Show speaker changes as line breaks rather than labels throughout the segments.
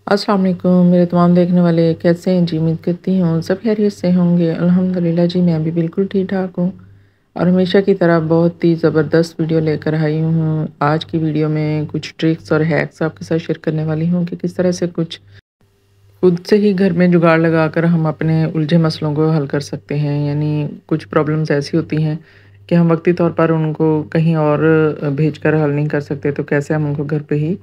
अस्सलाम वालेकुम मेरे तमाम देखने वाले कैसे हैं जी। उम्मीद करती हूँ सब खैरियत से होंगे। अल्हम्दुलिल्लाह जी मैं भी बिल्कुल ठीक ठाक हूँ और हमेशा की तरह बहुत ही ज़बरदस्त वीडियो लेकर आई हूँ। आज की वीडियो में कुछ ट्रिक्स और हैक्स आपके साथ शेयर करने वाली हूँ कि किस तरह से कुछ खुद से ही घर में जुगाड़ लगाकर हम अपने उलझे मसलों को हल कर सकते हैं। यानी कुछ प्रॉब्लम्स ऐसी होती हैं कि हम वक्ती तौर पर उनको कहीं और भेजकर हल नहीं कर सकते, तो कैसे हम उनको घर पे ही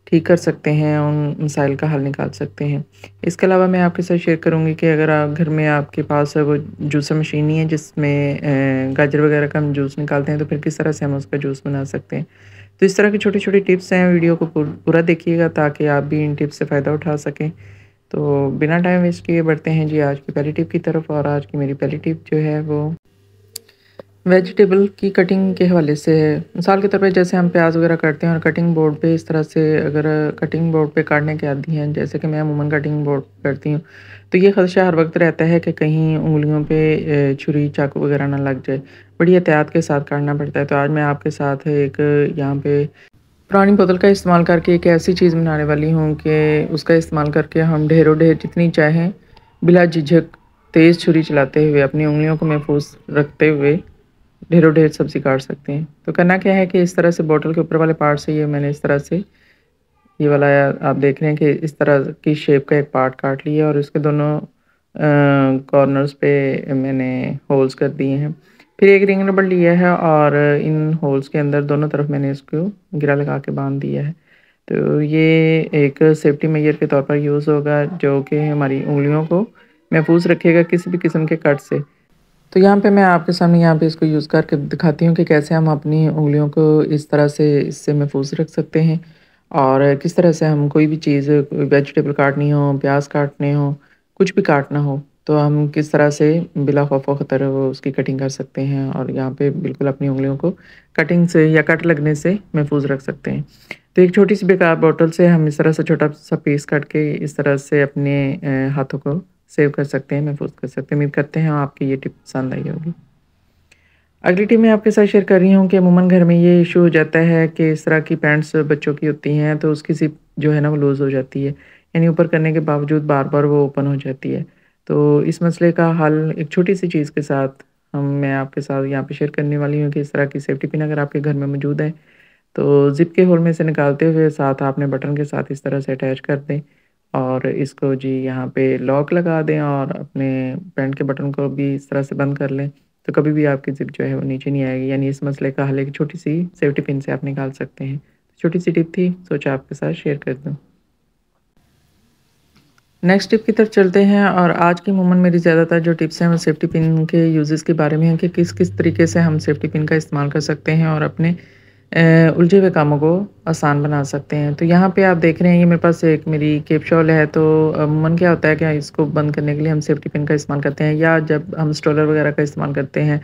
ठीक कर सकते हैं, उन मसाइल का हल निकाल सकते हैं। इसके अलावा मैं आपके साथ शेयर करूँगी कि अगर आप घर में आपके पास वो जूसर मशीन नहीं है जिसमें गाजर वगैरह का हम जूस निकालते हैं, तो फिर किस तरह से हम उसका जूस बना सकते हैं। तो इस तरह की छोटी-छोटी टिप्स हैं, वीडियो को पूरा देखिएगा ताकि आप भी इन टिप्स से फ़ायदा उठा सकें। तो बिना टाइम वेस्ट किए बढ़ते हैं जी आज की पहली टिप की तरफ। और आज की मेरी पहली टिप जो है वो वेजिटेबल की कटिंग के हवाले से है। मिसाल के तौर पे जैसे हम प्याज वगैरह काटते हैं और कटिंग बोर्ड पे इस तरह से अगर कटिंग बोर्ड पे काटने के आदी हैं, जैसे कि मैं अमूमन कटिंग बोर्ड पे करती हूँ, तो ये ख़दशा हर वक्त रहता है कि कहीं उँगलियों पे छुरी चाकू वगैरह ना लग जाए। बड़ी एहतियात के साथ काटना पड़ता है। तो आज मैं आपके साथ एक यहाँ पे पुरानी बोतल का इस्तेमाल करके एक ऐसी चीज़ बनाने वाली हूँ कि उसका इस्तेमाल करके हम ढेरों ढेर जितनी चाहें बिला झिझक तेज़ छुरी चलाते हुए अपनी उँगलियों को महफूज रखते हुए ढेरों ढेर सब्ज़ी काट सकते हैं। तो करना क्या है कि इस तरह से बॉटल के ऊपर वाले पार्ट से ये मैंने इस तरह से ये वाला आप देख रहे हैं कि इस तरह की शेप का एक पार्ट काट लिया और इसके दोनों कॉर्नर्स पे मैंने होल्स कर दिए हैं। फिर एक रिंग रबड़ लिया है और इन होल्स के अंदर दोनों तरफ मैंने इसको गिरा लगा के बांध दिया है। तो ये एक सेफ्टी मेजर के तौर पर यूज़ होगा जो कि हमारी उँगलियों को महफूज रखेगा किसी भी किस्म के कट से। तो यहाँ पे मैं आपके सामने यहाँ पे इसको यूज़ करके दिखाती हूँ कि कैसे हम अपनी उँगलियों को इस तरह से इससे महफूज रख सकते हैं और किस तरह से हम कोई भी चीज़ वेजिटेबल काटनी हो, प्याज काटने हो, कुछ भी काटना हो, तो हम किस तरह से बिला खौफ व ख़तर वो उसकी कटिंग कर सकते हैं और यहाँ पे बिल्कुल अपनी उँगलियों को कटिंग से या कट लगने से महफूज रख सकते हैं। तो एक छोटी सी बेकार बॉटल से हम इस तरह से छोटा सा पीस काट के इस तरह से अपने हाथों को सेव कर सकते हैं, महफूज कर सकते हैं। उम्मीद करते हैं आपकी ये टिप पसंद आई होगी। अगली टिप मैं आपके साथ शेयर कर रही हूँ कि अमूमन घर में ये इशू हो जाता है कि इस तरह की पैंट्स बच्चों की होती हैं तो उसकी ज़िप जो है ना वो लूज़ हो जाती है। यानी ऊपर करने के बावजूद बार-बार वो ओपन हो जाती है। तो इस मसले का हल एक छोटी-सी चीज़ के साथ मैं आपके साथ यहाँ पे शेयर करने वाली हूँ कि इस तरह की सेफ्टी पिन अगर आपके घर में मौजूद है, तो ज़िप के होल में से निकालते हुए साथ आपने बटन के साथ इस तरह से अटैच कर दें और इसको जी यहाँ पे लॉक लगा दें और अपने पैंट के बटन को भी इस तरह से बंद कर लें, तो कभी भी आपकी ज़िप जो है वो नीचे नहीं आएगी। यानी इस मसले का हल एक छोटी-सी सेफ्टी पिन से आप निकाल सकते हैं। छोटी-सी टिप थी, सोचा आपके साथ शेयर कर दूँ। नेक्स्ट टिप की तरफ चलते हैं और आज की अमूमन मेरी ज़्यादातर जो टिप्स हैं वो सेफ्टी पिन के यूज़ेज़ के बारे में हैं कि किस-किस तरीके से हम सेफ्टी पिन का इस्तेमाल कर सकते हैं और अपने उलझे हुए कामों को आसान बना सकते हैं। तो यहाँ पे आप देख रहे हैं ये मेरे पास एक मेरी केप शॉल है, तो अमूमन क्या होता है कि इसको बंद करने के लिए हम सेफ्टी पिन का इस्तेमाल करते हैं या जब हम स्ट्रोलर वगैरह का इस्तेमाल करते हैं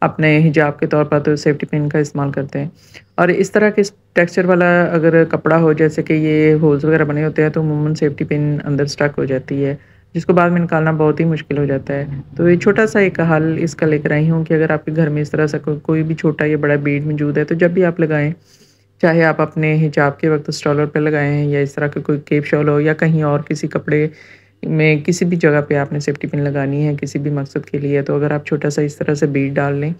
अपने हिजाब के तौर पर तो सेफ्टी पिन का इस्तेमाल करते हैं। और इस तरह के टेक्सचर वाला अगर कपड़ा हो जैसे कि ये होल्स वगैरह बने होते हैं तो अमूमन सेफ्टी पिन अंदर स्टक हो जाती है, जिसको बाद में निकालना बहुत ही मुश्किल हो जाता है। तो ये छोटा-सा एक हल इसका लेकर आई हूँ कि अगर आपके घर में इस तरह से कोई भी छोटा या बड़ा बीड मौजूद है, तो जब भी आप लगाएँ, चाहे आप अपने हिजाब के वक़्त स्टॉलर पे लगाएँ या इस तरह का कोई केप शॉल हो या कहीं और किसी कपड़े में किसी भी जगह पे आपने सेफ्टी पिन लगानी है किसी भी मकसद के लिए, तो अगर आप छोटा-सा इस तरह से बीड डाल लें,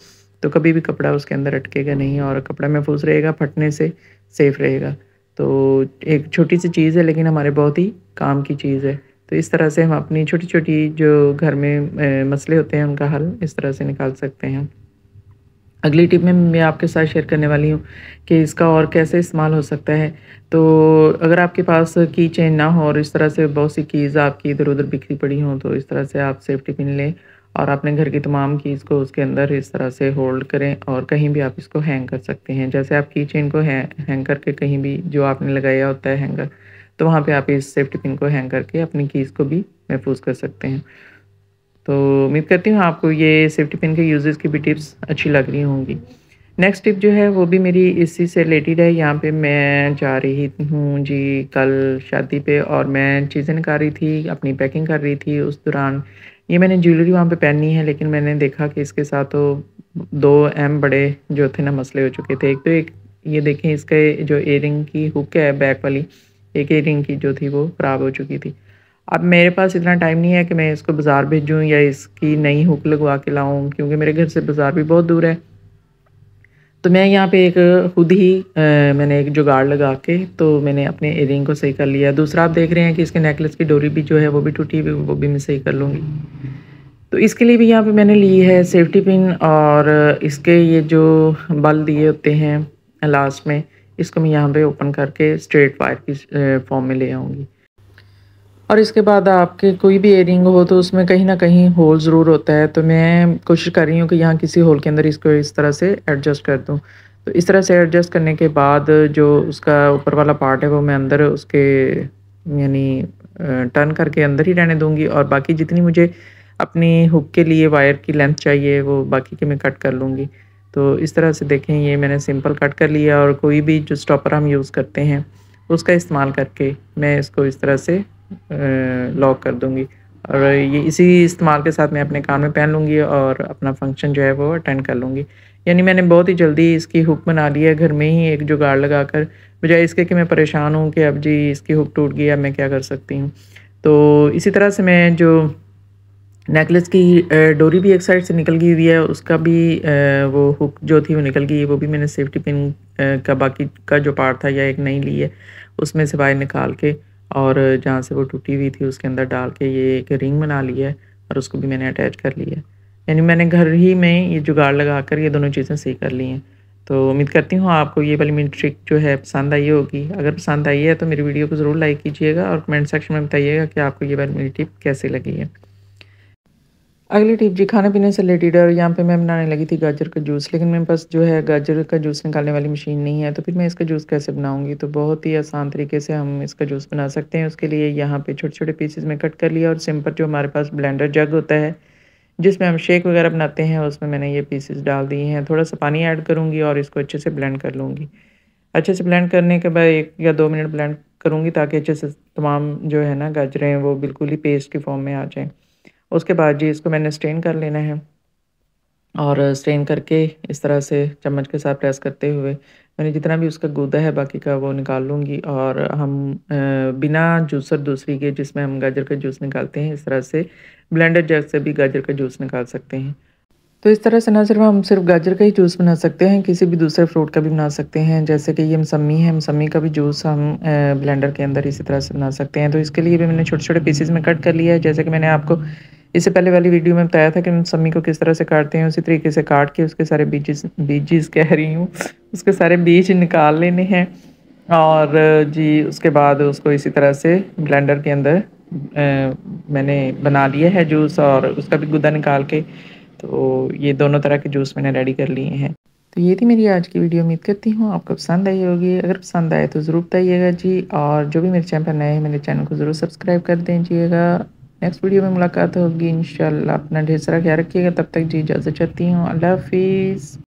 तो कभी भी कपड़ा उसके अंदर अटकेगा नहीं और कपड़ा महफूज़ रहेगा, फटने से सेफ़ रहेगा। तो एक छोटी-सी चीज़ है लेकिन हमारे बहुत ही काम की चीज़ है। तो इस तरह से हम अपनी छोटी-छोटी जो घर में मसले होते हैं उनका हल इस तरह से निकाल सकते हैं। अगली टिप में मैं आपके साथ शेयर करने वाली हूँ कि इसका और कैसे इस्तेमाल हो सकता है। तो अगर आपके पास की चेन ना हो और इस तरह से बहुत सी कीज़ आपकी इधर-उधर बिखरी पड़ी हों, तो इस तरह से आप सेफ्टी पिन लें और अपने घर की तमाम कीज़ को उसके अंदर इस तरह से होल्ड करें और कहीं भी आप इसको हैंग कर सकते हैं। जैसे आप की चेन को हैंग करके कहीं भी जो आपने लगाया होता है हैंगर, तो वहाँ पे आप इस सेफ्टी पिन को हैंग करके अपनी कीज़ को भी महफूज़ कर सकते हैं। तो उम्मीद करती हूँ आपको ये सेफ्टी पिन के यूज़ेज़ की भी टिप्स अच्छी लग रही होंगी। नेक्स्ट टिप जो है वो भी मेरी इसी से रिलेटेड है। यहाँ पे मैं जा रही हूँ जी कल शादी पे और मैं चीज़ें निकाल रही थी, अपनी पैकिंग कर रही थी। उस दौरान ये मैंने ज्वेलरी वहाँ पे पहनी है लेकिन मैंने देखा कि इसके साथ तो 2 अहम बड़े जो थे ना मसले हो चुके थे। एक तो एक ये देखें इसके जो इयररिंग की हुक है बैक वाली, एक ईयरिंग की जो थी वो ख़राब हो चुकी थी। अब मेरे पास इतना टाइम नहीं है कि मैं इसको बाज़ार भेजूँ या इसकी नई हुक लगवा के लाऊँ, क्योंकि मेरे घर से बाज़ार भी बहुत दूर है। तो मैं यहाँ पे एक खुद ही मैंने एक जुगाड़ लगा के तो मैंने अपने ईयरिंग को सही कर लिया। दूसरा आप देख रहे हैं कि इसके नेकलेस की डोरी भी जो है वो भी टूटी हुई, वो भी मैं सही कर लूँगी। तो इसके लिए भी यहाँ पे मैंने ली है सेफ्टी पिन, और इसके ये जो बल दिए होते हैं लास्ट में, इसको मैं यहाँ पे ओपन करके स्ट्रेट वायर की फॉर्म में ले आऊँगी। और इसके बाद आपके कोई भी इयररिंग हो तो उसमें कहीं न कहीं होल ज़रूर होता है, तो मैं कोशिश कर रही हूँ कि यहाँ किसी होल के अंदर इसको इस तरह से एडजस्ट कर दूँ। तो इस तरह से एडजस्ट करने के बाद जो उसका ऊपर वाला पार्ट है वो मैं अंदर उसके यानी टर्न करके अंदर ही रहने दूँगी, और बाकी जितनी मुझे अपनी हुक के लिए वायर की लेंथ चाहिए वो बाकी की मैं कट कर लूँगी। तो इस तरह से देखें, ये मैंने सिंपल कट कर लिया, और कोई भी जो स्टॉपर हम यूज़ करते हैं उसका इस्तेमाल करके मैं इसको इस तरह से लॉक कर दूँगी, और ये इसी इस्तेमाल के साथ मैं अपने कान में पहन लूँगी और अपना फ़ंक्शन जो है वो अटेंड कर लूँगी। यानी मैंने बहुत ही जल्दी इसकी हुक बना ली है घर में ही एक जुगाड़ लगाकर, बजाय इसके कि मैं परेशान हूँ कि अब जी इसकी हुक टूट गई, अब मैं क्या कर सकती हूँ। तो इसी तरह से मैं जो नेकलेस की डोरी भी एक साइड से निकल गई हुई है, उसका भी वो हुक जो थी वो निकल गई है, वो भी मैंने सेफ्टी पिन का बाकी का जो पार्ट था या एक नई ली है, उसमें से वायर निकाल के और जहाँ से वो टूटी हुई थी उसके अंदर डाल के ये एक रिंग बना ली है, और उसको भी मैंने अटैच कर लिया है। यानी मैंने घर ही में ये जुगाड़ लगाकर ये दोनों चीज़ें सही कर ली हैं। तो उम्मीद करती हूँ आपको ये वाली मेरी ट्रिक जो है पसंद आई होगी। अगर पसंद आई है तो मेरी वीडियो को ज़रूर लाइक कीजिएगा और कमेंट सेक्शन में बताइएगा कि आपको ये वाली मेरी टिप कैसी लगी है। अगली टिप जी खाने-पीने से रिलेटेड है, और यहाँ पे मैं बनाने लगी थी गाजर का जूस, लेकिन मेरे पास जो है गाजर का जूस निकालने वाली मशीन नहीं है, तो फिर मैं इसका जूस कैसे बनाऊँगी? तो बहुत ही आसान तरीके से हम इसका जूस बना सकते हैं। उसके लिए यहाँ पे छोटे-छोटे पीसेज़ में कट कर लिया, और सिंपल जो हमारे पास ब्लेंडर जग होता है, जिसमें हम शेक वगैरह बनाते हैं, उसमें मैंने ये पीसेज़ डाल दिए हैं। थोड़ा-सा पानी ऐड करूँगी और इसको अच्छे से ब्लेंड कर लूँगी। अच्छे से ब्लेंड करने के बाद 1 या 2 मिनट ब्लेंड करूँगी, ताकि अच्छे से तमाम जो है ना गाजरें वो बिल्कुल ही पेस्ट की फ़ॉर्म में आ जाएँ। उसके बाद जी इसको मैंने स्ट्रेन कर लेना है, और स्ट्रेन करके इस तरह से चम्मच के साथ प्रेस करते हुए मैंने जितना भी उसका गूदा है बाकी का वो निकाल लूँगी, और हम बिना जूसर दूसरी के जिसमें हम गाजर का जूस निकालते हैं, इस तरह से ब्लेंडर जग से भी गाजर का जूस निकाल सकते हैं। तो इस तरह से ना सिर्फ हम सिर्फ गाजर का ही जूस बना सकते हैं, किसी भी दूसरे फ्रूट का भी बना सकते हैं। जैसे कि ये मौसम्मी है, मौसम्मी का भी जूस हम ब्लेंडर के अंदर इसी तरह से बना सकते हैं। तो इसके लिए भी मैंने छोटे-छोटे पीसेज़ में कट कर लिया है। जैसे कि मैंने आपको इससे पहले वाली वीडियो में बताया था कि मौसम्मी को किस तरह से काटते हैं, उसी तरीके से काट के उसके सारे बीजेस कह रही हूँ, उसके सारे बीज निकाल लेने हैं, और जी उसके बाद उसको इसी तरह से ब्लेंडर के अंदर मैंने बना लिया है जूस, और उसका भी गूदा निकाल के तो ये दोनों तरह के जूस मैंने रेडी कर लिए हैं। तो ये थी मेरी आज की वीडियो, उम्मीद करती हूँ आपको पसंद आई होगी। अगर पसंद आए तो ज़रूर बताइएगा जी, और जो भी मेरे चैनल पर नए हैं मेरे चैनल को ज़रूर सब्सक्राइब कर दीजिएगा। नेक्स्ट वीडियो में मुलाकात होगी इंशाल्लाह। अपना ढेर सारा ख्याल रखिएगा, तब तक जी इजाज़त चाहती हूँ। अल्लाह हाफ़िज़।